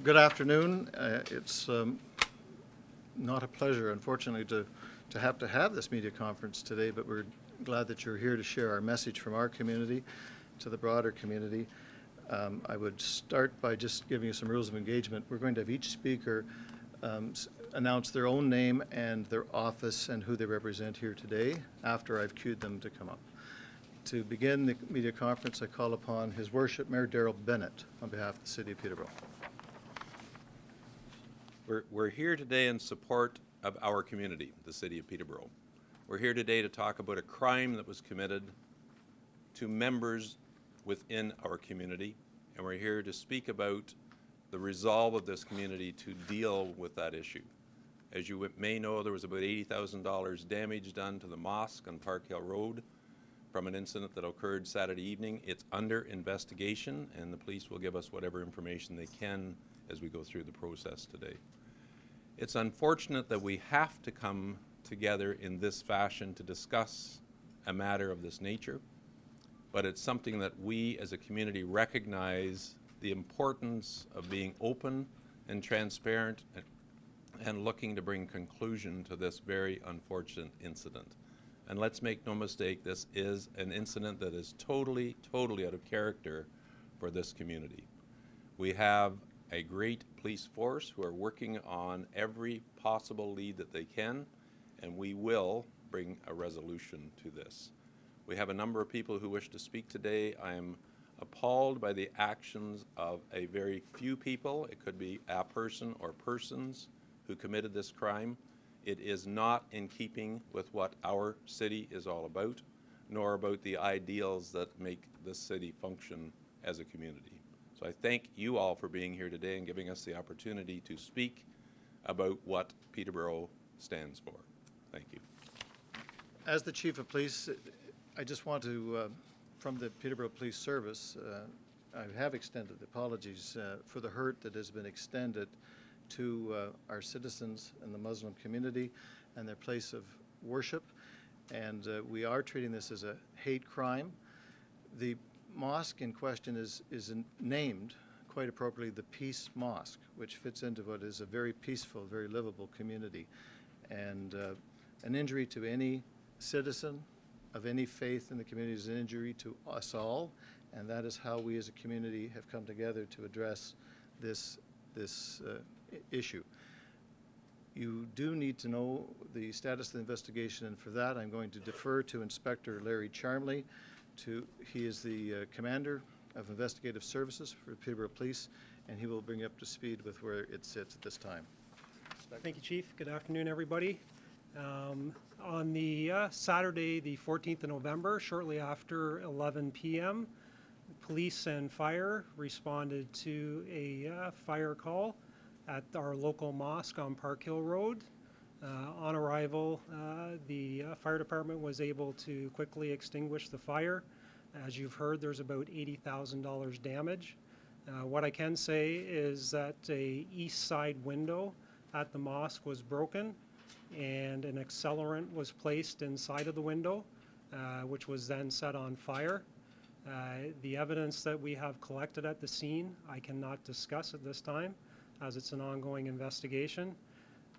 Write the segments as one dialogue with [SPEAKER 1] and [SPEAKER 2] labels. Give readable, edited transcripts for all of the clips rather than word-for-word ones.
[SPEAKER 1] Good afternoon. It's not a pleasure, unfortunately, to have this media conference today, but we're glad that you're here to share our message from our community to the broader community. I would start by just giving you some rules of engagement. We're going to have each speaker announce their own name and their office and who they represent here today after I've cued them to come up. To begin the media conference, I call upon His Worship Mayor Darrell Bennett on behalf of the City of Peterborough.
[SPEAKER 2] We're here today in support of our community, the City of Peterborough. We're here today to talk about a crime that was committed to members within our community, and we're here to speak about the resolve of this community to deal with that issue. As you may know, there was about $80,000 damage done to the mosque on Park Hill Road from an incident that occurred Saturday evening. It's under investigation, and the police will give us whatever information they can as we go through the process today. It's unfortunate that we have to come together in this fashion to discuss a matter of this nature, but it's something that we as a community recognize the importance of being open and transparent and looking to bring conclusion to this very unfortunate incident. And let's make no mistake, this is an incident that is totally out of character for this community. We have a great police force who are working on every possible lead that they can, and we will bring a resolution to this. We have a number of people who wish to speak today. I am appalled by the actions of a very few people. It could be a person or persons who committed this crime. It is not in keeping with what our city is all about, nor about the ideals that make this city function as a community. So I thank you all for being here today and giving us the opportunity to speak about what Peterborough stands for. Thank you.
[SPEAKER 1] As the Chief of Police, I just want to, from the Peterborough Police Service, I have extended apologies for the hurt that has been extended to our citizens in the Muslim community and their place of worship. And we are treating this as a hate crime. The mosque in question is named, quite appropriately, the Peace Mosque, which fits into what is a very peaceful, very livable community. And an injury to any citizen of any faith in the community is an injury to us all, and that is how we as a community have come together to address this issue. You do need to know the status of the investigation, and for that I'm going to defer to Inspector Larry Charmley. He is the Commander of Investigative Services for Peterborough Police, and he will bring you up to speed with where it sits at this time.
[SPEAKER 3] Thank you, Chief. Good afternoon, everybody. On the Saturday, the 14th of November, shortly after 11 p.m., police and fire responded to a fire call at our local mosque on Park Hill Road. On arrival, the fire department was able to quickly extinguish the fire. As you've heard, there's about $80,000 damage. What I can say is that a east side window at the mosque was broken, and an accelerant was placed inside of the window, which was then set on fire. The evidence that we have collected at the scene, I cannot discuss at this time, as it's an ongoing investigation.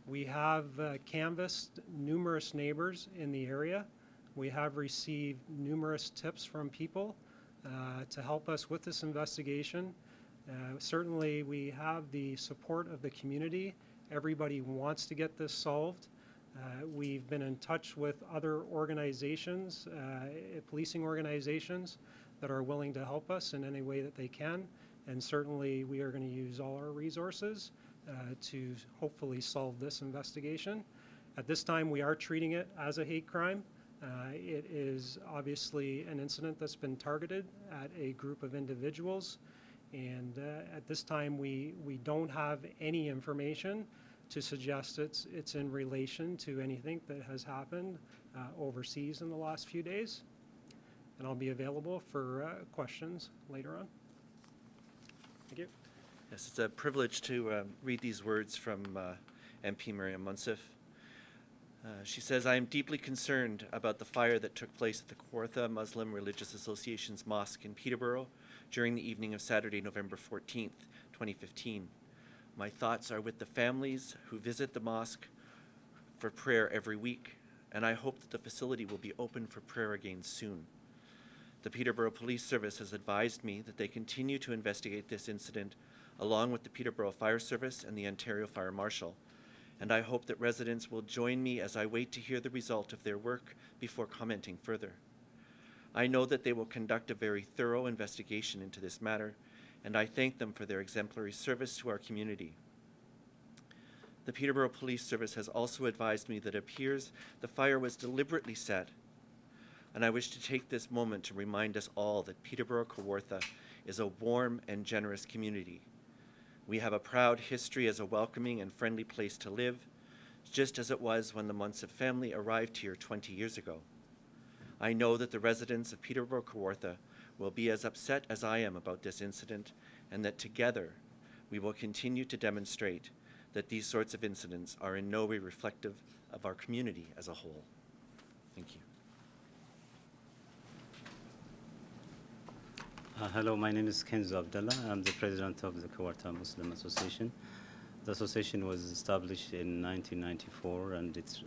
[SPEAKER 3] We have canvassed numerous neighbors in the area. We have received numerous tips from people to help us with this investigation. Certainly, we have the support of the community. Everybody wants to get this solved. We've been in touch with other organizations, policing organizations, that are willing to help us in any way that they can. And certainly, we are going to use all our resources to hopefully solve this investigation. At this time, we are treating it as a hate crime. It is obviously an incident that's been targeted at a group of individuals, and at this time we don't have any information to suggest it's in relation to anything that has happened overseas in the last few days. And I'll be available for questions later on. Thank you.
[SPEAKER 4] Yes, it's a privilege to read these words from MP Miriam Munsif. She says, I am deeply concerned about the fire that took place at the Kawartha Muslim Religious Association's mosque in Peterborough during the evening of Saturday, November 14th, 2015. My thoughts are with the families who visit the mosque for prayer every week, and I hope that the facility will be open for prayer again soon. The Peterborough Police Service has advised me that they continue to investigate this incident along with the Peterborough Fire Service and the Ontario Fire Marshal, and I hope that residents will join me as I wait to hear the result of their work before commenting further. I know that they will conduct a very thorough investigation into this matter, and I thank them for their exemplary service to our community. The Peterborough Police Service has also advised me that it appears the fire was deliberately set, and I wish to take this moment to remind us all that Peterborough-Kawartha is a warm and generous community. We have a proud history as a welcoming and friendly place to live, just as it was when the Munsif family arrived here 20 years ago. I know that the residents of Peterborough-Kawartha will be as upset as I am about this incident, and that together we will continue to demonstrate that these sorts of incidents are in no way reflective of our community as a whole. Thank you.
[SPEAKER 5] Hello, my name is Kenzo Abdallah. I'm the president of the Kawartha Muslim Association. The association was established in 1994, and it's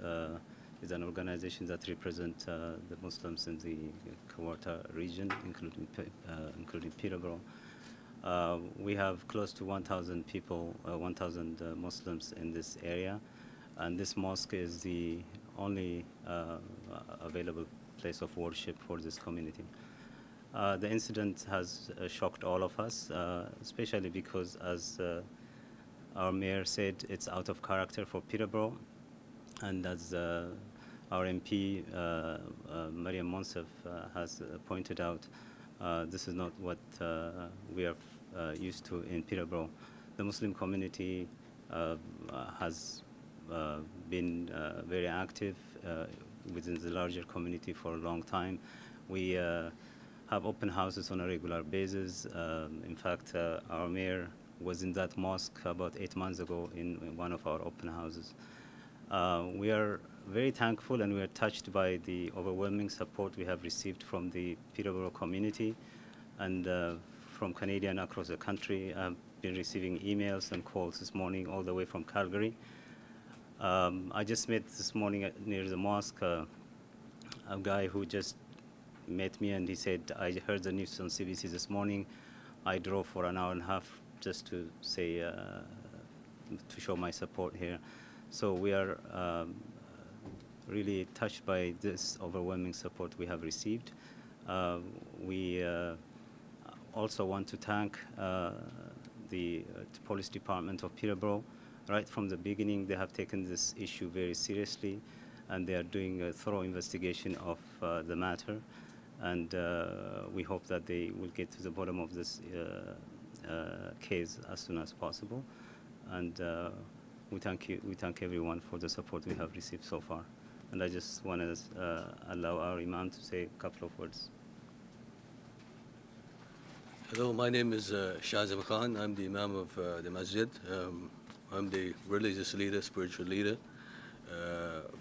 [SPEAKER 5] an organization that represents the Muslims in the Kawartha region, including Peterborough. We have close to 1,000 people, 1,000 Muslims in this area, and this mosque is the only available place of worship for this community. The incident has shocked all of us, especially because, as our mayor said, it's out of character for Peterborough, and as our MP, Mariam Monsef, has pointed out, this is not what we are used to in Peterborough. The Muslim community has been very active within the larger community for a long time. We have open houses on a regular basis. In fact, our mayor was in that mosque about 8 months ago in one of our open houses. We are very thankful and we are touched by the overwhelming support we have received from the Peterborough community and from Canadians across the country. I've been receiving emails and calls this morning all the way from Calgary. I just met this morning near the mosque a guy who just met me and he said, I heard the news on CBC this morning. I drove for an hour and a half just to say, to show my support here. So we are really touched by this overwhelming support we have received. We also want to thank the Police Department of Peterborough. Right from the beginning, they have taken this issue very seriously, and they are doing a thorough investigation of the matter. And we hope that they will get to the bottom of this case as soon as possible. And we thank everyone for the support we have received so far. And I just want to allow our Imam to say a couple of words.
[SPEAKER 6] Hello, my name is Azam Khan. I'm the Imam of the Masjid. I'm the religious leader, spiritual leader.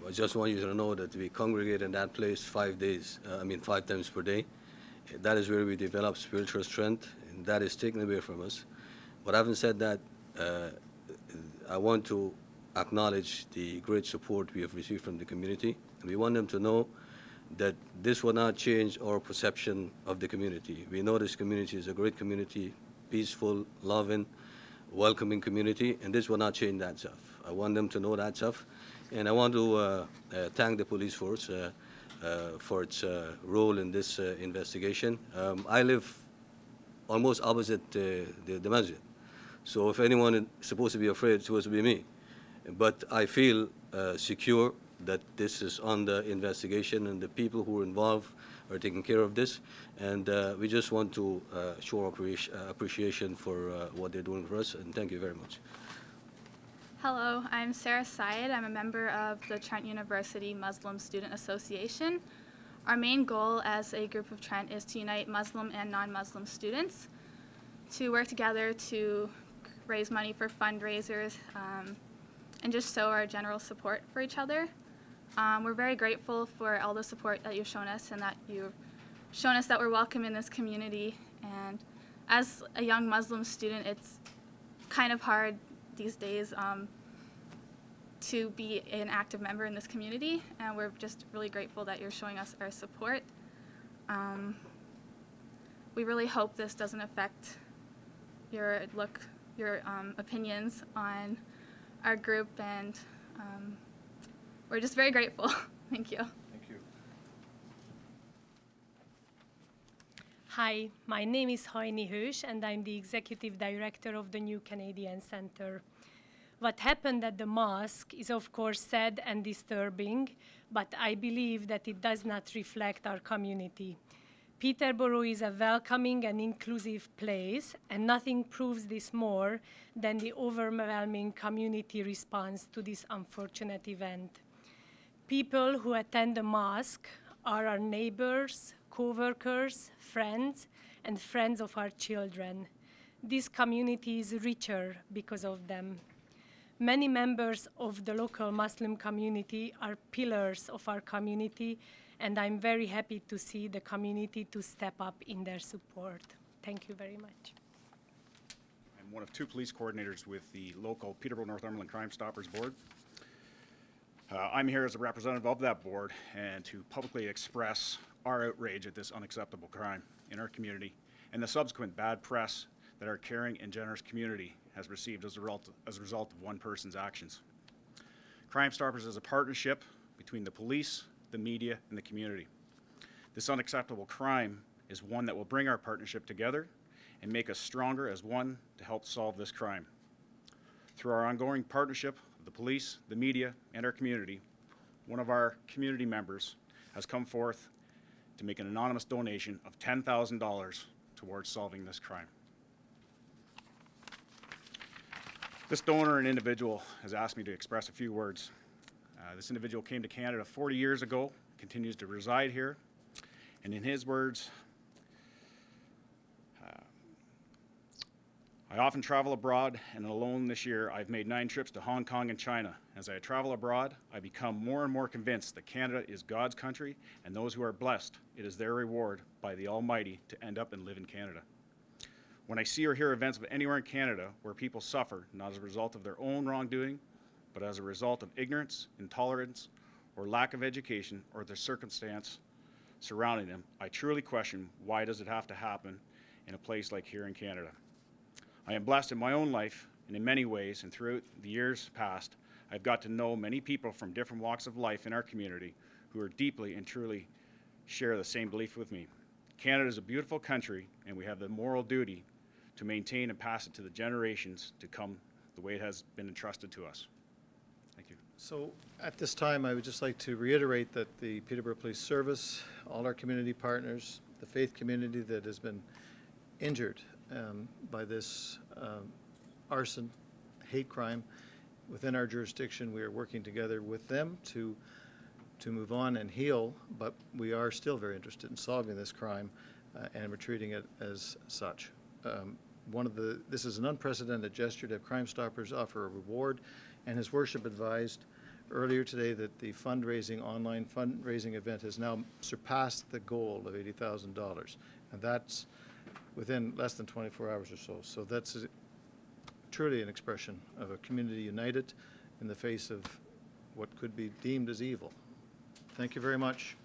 [SPEAKER 6] I just want you to know that we congregate in that place 5 times per day. That is where we develop spiritual strength, and that is taken away from us. But having said that, I want to acknowledge the great support we have received from the community. We want them to know that this will not change our perception of the community. We know this community is a great community, peaceful, loving, welcoming community, and this will not change that stuff. I want them to know that stuff. And I want to thank the police force for its role in this investigation. I live almost opposite the masjid. So if anyone is supposed to be afraid, it's supposed to be me. But I feel secure that this is under investigation and the people who are involved are taking care of this. And we just want to show appreciation for what they're doing for us. And thank you very much.
[SPEAKER 7] Hello, I'm Sarah Syed. I'm a member of the Trent University Muslim Student Association. Our main goal as a group of Trent is to unite Muslim and non-Muslim students to work together to raise money for fundraisers and just show our general support for each other. We're very grateful for all the support that you've shown us and that you've shown us that we're welcome in this community. And as a young Muslim student, it's kind of hard these days to be an active member in this community, and we're just really grateful that you're showing us our support. We really hope this doesn't affect your opinions on our group, and we're just very grateful. Thank you.
[SPEAKER 1] Thank you.
[SPEAKER 8] Hi, my name is Heidi Hirsch, and I'm the Executive Director of the New Canadian Centre. What happened at the mosque is of course sad and disturbing, but I believe that it does not reflect our community. Peterborough is a welcoming and inclusive place, and nothing proves this more than the overwhelming community response to this unfortunate event. People who attend the mosque are our neighbors, co-workers, friends, and friends of our children. This community is richer because of them. Many members of the local Muslim community are pillars of our community, and I'm very happy to see the community to step up in their support. Thank you very much.
[SPEAKER 9] I'm one of two police coordinators with the local Peterborough Northumberland Crime Stoppers Board. I'm here as a representative of that board and to publicly express our outrage at this unacceptable crime in our community and the subsequent bad press that our caring and generous community has received as a result of one person's actions. Crime Stoppers is a partnership between the police, the media, and the community. This unacceptable crime is one that will bring our partnership together and make us stronger as one to help solve this crime. Through our ongoing partnership of the police, the media, and our community, one of our community members has come forth to make an anonymous donation of $10,000 towards solving this crime. This donor and individual has asked me to express a few words. This individual came to Canada 40 years ago, continues to reside here, and in his words, I often travel abroad, and alone this year I've made 9 trips to Hong Kong and China. As I travel abroad, I become more and more convinced that Canada is God's country, and those who are blessed, it is their reward by the Almighty to end up and live in Canada. When I see or hear events of anywhere in Canada where people suffer, not as a result of their own wrongdoing, but as a result of ignorance, intolerance, or lack of education, or the circumstance surrounding them, I truly question, why does it have to happen in a place like here in Canada? I am blessed in my own life, and in many ways, and throughout the years past, I've got to know many people from different walks of life in our community who are deeply and truly share the same belief with me. Canada is a beautiful country, and we have the moral duty to maintain and pass it to the generations to come the way it has been entrusted to us. Thank you.
[SPEAKER 1] So at this time, I would just like to reiterate that the Peterborough Police Service, all our community partners, the faith community that has been injured by this arson, hate crime within our jurisdiction, we are working together with them to move on and heal, but we are still very interested in solving this crime and we're treating it as such. This is an unprecedented gesture to have Crime Stoppers offer a reward, and His Worship advised earlier today that the online fundraising event has now surpassed the goal of $80,000, and that's within less than 24 hours or so. So that's truly an expression of a community united in the face of what could be deemed as evil. Thank you very much.